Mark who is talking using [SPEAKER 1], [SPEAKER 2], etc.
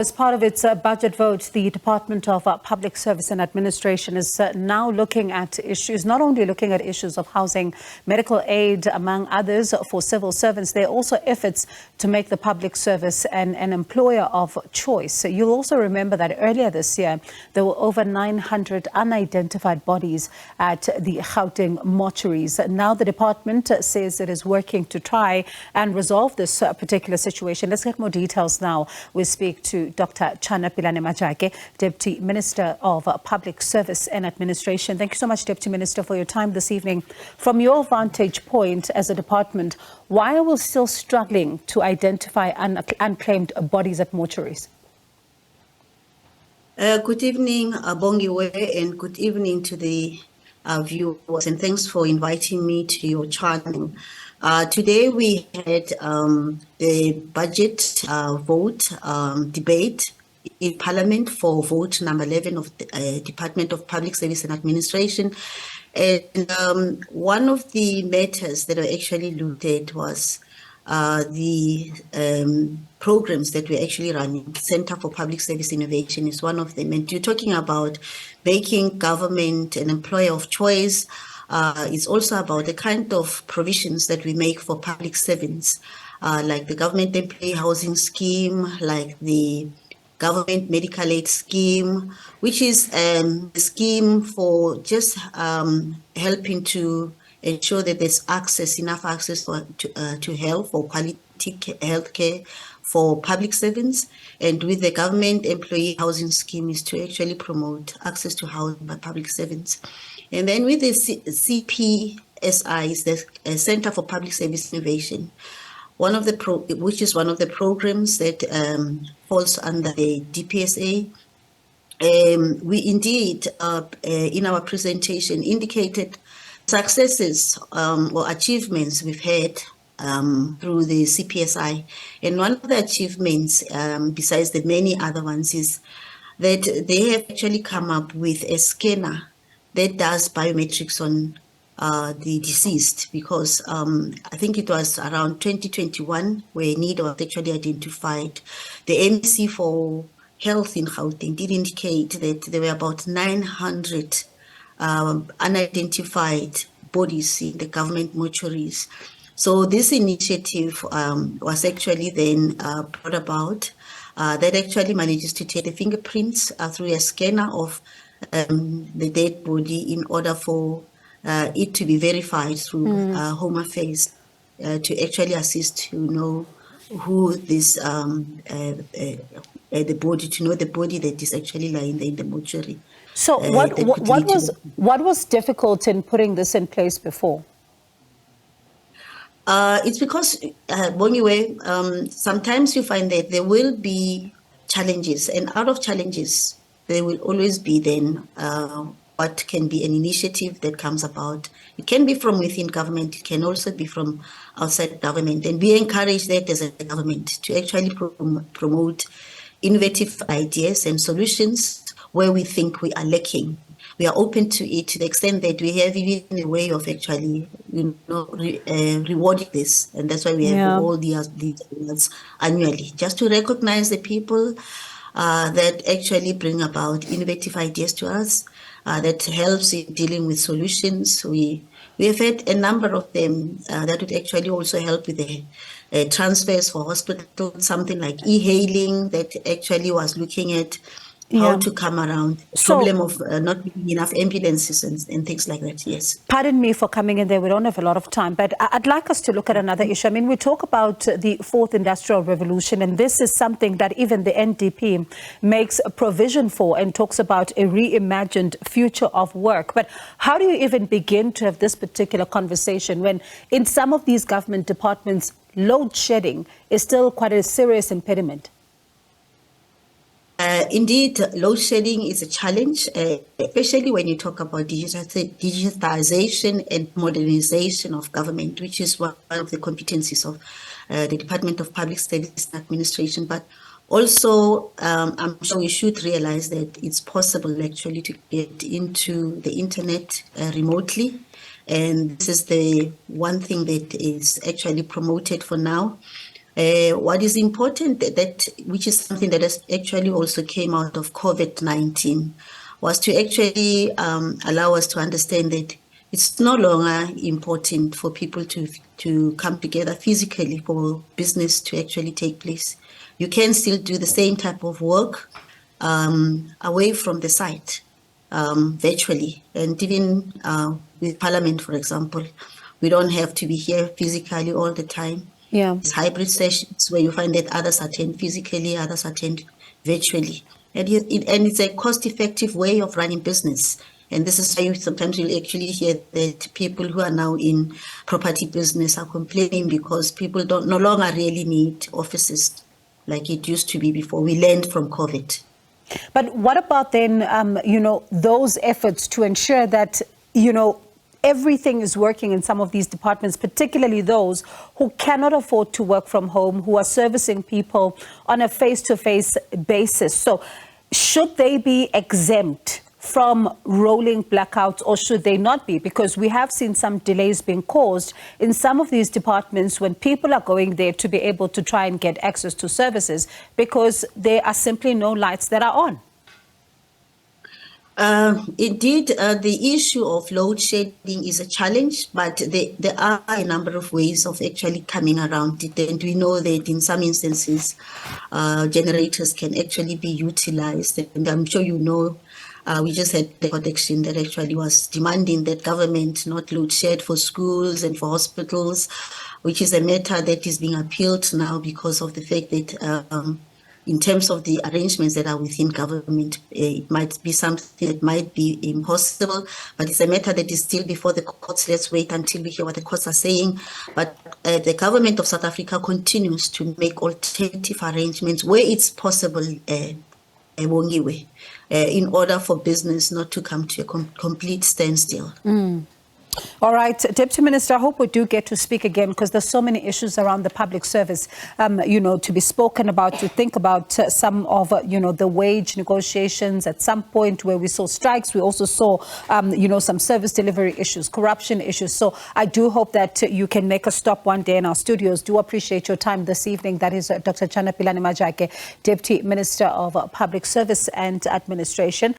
[SPEAKER 1] As part of its budget vote, the Department of Public Service and Administration is now looking at issues, not only looking at issues of housing, medical aid, among others, for civil servants. There are also efforts to make the public service an employer of choice. So you'll also remember that earlier this year, there were over 900 unidentified bodies at the Gauteng mortuaries. Now the department says it is working to try and resolve this particular situation. Let's get more details now. We speak to Dr Chana Pilane-Majake, Deputy Minister of Public Service and Administration. Thank you so much, Deputy Minister, for your time this evening. From your vantage point as a department, why are we still struggling to identify unclaimed bodies at mortuaries?
[SPEAKER 2] Good evening, Bongiwe, and good evening to the viewers, and thanks for inviting me to your channel. Today we had the budget vote debate in Parliament for vote number 11 of the Department of Public Service and Administration. And one of the matters that were actually looked at was the programs that we're actually running. Center for Public Service Innovation is one of them. And you're talking about making government an employer of choice. It's also about the kind of provisions that we make for public servants, like the government employee housing scheme, like the government medical aid scheme, which is a scheme for just helping to ensure that there's enough access to health or quality health care for public servants. And with the government employee housing scheme is to actually promote access to housing by public servants. And then with the CPSI is the Center for Public Service Innovation, which is one of the programs that falls under the DPSA. We indeed, in our presentation, indicated successes or achievements we've had through the CPSI. And one of the achievements, besides the many other ones, is that they have actually come up with a scanner that does biometrics on the deceased, because I think it was around 2021 where a need was actually identified. The MEC for Health in Gauteng did indicate that there were about 900 unidentified bodies in the government mortuaries. So this initiative was actually then brought about that actually manages to take the fingerprints through a scanner of the dead body in order for it to be verified through Home Affairs to actually assist to know who this the body that is actually lying there in the mortuary.
[SPEAKER 1] So what was difficult in putting this in place before?
[SPEAKER 2] It's because, Bongiwe, sometimes you find that there will be challenges, and out of challenges, there will always be then what can be an initiative that comes about. It can be from within government, it can also be from outside government. And we encourage that as a government to actually promote innovative ideas and solutions where we think we are lacking. We are open to it to the extent that we have even a way of actually, rewarding this. And that's why we have all these awards annually, just to recognize the people that actually bring about innovative ideas to us, that helps in dealing with solutions. We have had a number of them that would actually also help with the transfers for hospitals, something like e-hailing that actually was looking at how to come around the problem of not being enough ambulances and things like that, yes.
[SPEAKER 1] Pardon me for coming in there. We don't have a lot of time, but I'd like us to look at another issue. I mean, we talk about the fourth industrial revolution, and this is something that even the NDP makes a provision for and talks about a reimagined future of work. But how do you even begin to have this particular conversation when in some of these government departments, load shedding is still quite a serious impediment?
[SPEAKER 2] Indeed, load shedding is a challenge, especially when you talk about digitization and modernization of government, which is one of the competencies of the Department of Public Service and Administration. But also, I'm sure we should realize that it's possible actually to get into the internet remotely. And this is the one thing that is actually promoted for now. What is important which is something that has actually also came out of COVID-19, was to actually allow us to understand that it's no longer important for people to come together physically for business to actually take place. You can still do the same type of work away from the site, virtually. And even with Parliament, for example, we don't have to be here physically all the time.
[SPEAKER 1] Yeah.
[SPEAKER 2] It's hybrid sessions where you find that others attend physically, others attend virtually. And it's a cost-effective way of running business. And this is why sometimes you'll actually hear that people who are now in property business are complaining because people no longer really need offices like it used to be before. We learned from COVID.
[SPEAKER 1] But what about then, those efforts to ensure that, everything is working in some of these departments, particularly those who cannot afford to work from home, who are servicing people on a face-to-face basis? So should they be exempt from rolling blackouts, or should they not be? Because we have seen some delays being caused in some of these departments when people are going there to be able to try and get access to services because there are simply no lights that are on.
[SPEAKER 2] Indeed, the issue of load shedding is a challenge, but there are a number of ways of actually coming around it. And we know that in some instances, generators can actually be utilized. And I'm sure you know, we just had the protection that actually was demanding that government not load shed for schools and for hospitals, which is a matter that is being appealed now because of the fact that in terms of the arrangements that are within government, it might be something that might be impossible, but it's a matter that is still before the courts. Let's wait until we hear what the courts are saying. But the government of South Africa continues to make alternative arrangements where it's possible, in order for business not to come to a complete standstill.
[SPEAKER 1] All right, Deputy Minister, I hope we do get to speak again because there's so many issues around the public service, to be spoken about, to think about some of, the wage negotiations at some point where we saw strikes. We also saw, some service delivery issues, corruption issues. So I do hope that you can make a stop one day in our studios. Do appreciate your time this evening. That is Dr. Chana Pilane-Majake, Deputy Minister of Public Service and Administration.